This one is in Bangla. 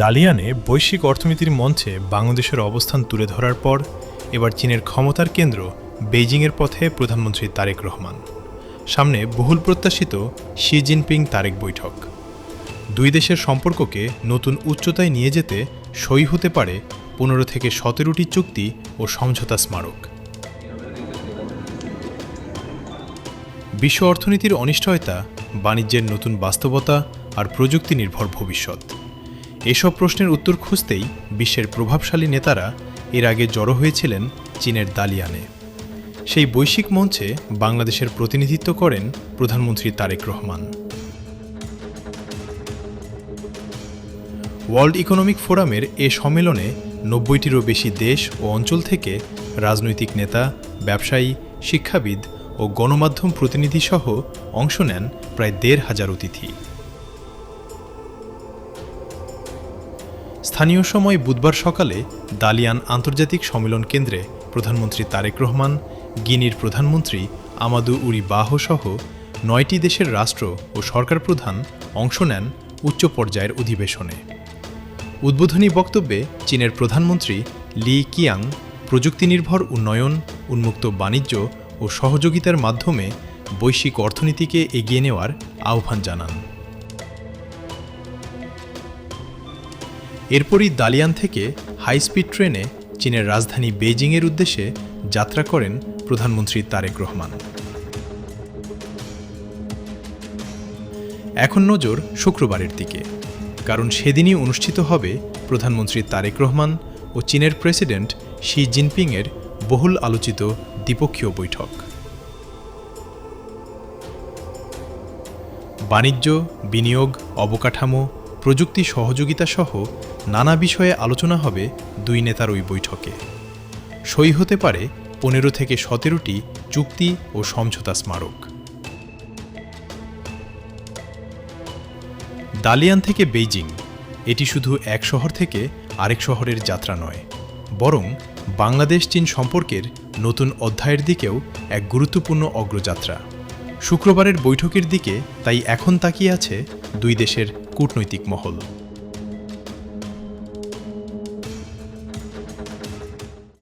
দালিয়ানে বৈশ্বিক অর্থনীতির মঞ্চে বাংলাদেশের অবস্থান তুলে ধরার পর এবার চীনের ক্ষমতার কেন্দ্র বেইজিংয়ের পথে প্রধানমন্ত্রী তারেক রহমান। সামনে বহুল প্রত্যাশিত শি জিনপিং তারেক বৈঠক। দুই দেশের সম্পর্ককে নতুন উচ্চতায় নিয়ে যেতে সই হতে পারে 15 থেকে 17টি চুক্তি ও সমঝোতা স্মারক। বিশ্ব অর্থনীতির অনিশ্চয়তা, বাণিজ্যের নতুন বাস্তবতা আর প্রযুক্তি নির্ভর ভবিষ্যৎ, এসব প্রশ্নের উত্তর খুঁজতেই বিশ্বের প্রভাবশালী নেতারা এর আগে জড়ো হয়েছিলেন চীনের দালিয়ানে। সেই বৈশ্বিক মঞ্চে বাংলাদেশের প্রতিনিধিত্ব করেন প্রধানমন্ত্রী তারেক রহমান। ওয়ার্ল্ড ইকোনমিক ফোরামের এ সম্মেলনে 90টিরও বেশি দেশ ও অঞ্চল থেকে রাজনৈতিক নেতা, ব্যবসায়ী, শিক্ষাবিদ ও গণমাধ্যম প্রতিনিধিসহ অংশ নেন প্রায় 1,500 অতিথি। স্থানীয় সময় বুধবার সকালে দালিয়ান আন্তর্জাতিক সম্মেলন কেন্দ্রে প্রধানমন্ত্রী তারেক রহমান, গিনির প্রধানমন্ত্রী আমাদু উরি বাহ সহ 9টি দেশের রাষ্ট্র ও সরকার প্রধান অংশ নেন উচ্চ পর্যায়ের অধিবেশনে। উদ্বোধনী বক্তব্যে চীনের প্রধানমন্ত্রী লি কিয়াং প্রযুক্তি নির্ভর উন্নয়ন, উন্মুক্ত বাণিজ্য ও সহযোগিতার মাধ্যমে বৈশ্বিক অর্থনীতিকে এগিয়ে নেওয়ার আহ্বান জানান। এরপরই দালিয়ান থেকে হাইস্পিড ট্রেনে চীনের রাজধানী বেইজিংয়ের উদ্দেশ্যে যাত্রা করেন প্রধানমন্ত্রী তারেক রহমান। এখন নজর শুক্রবারের দিকে, কারণ সেদিনই অনুষ্ঠিত হবে প্রধানমন্ত্রী তারেক রহমান ও চীনের প্রেসিডেন্ট শি জিনপিংয়ের বহুল আলোচিত দ্বিপক্ষীয় বৈঠক। বাণিজ্য, বিনিয়োগ, অবকাঠামো, প্রযুক্তি সহযোগিতা সহ নানা বিষয়ে আলোচনা হবে দুই নেতার ওই বৈঠকে। সই হতে পারে 15 থেকে 17টি চুক্তি ও সমঝোতা স্মারক। দালিয়ান থেকে বেইজিং, এটি শুধু এক শহর থেকে আরেক শহরের যাত্রা নয়, বরং বাংলাদেশ চীন সম্পর্কের নতুন অধ্যায়ের দিকেও এক গুরুত্বপূর্ণ অগ্রযাত্রা। শুক্রবারের বৈঠকের দিকে তাই এখন তাকিয়ে আছে দুই দেশের কূটনৈতিক মহল।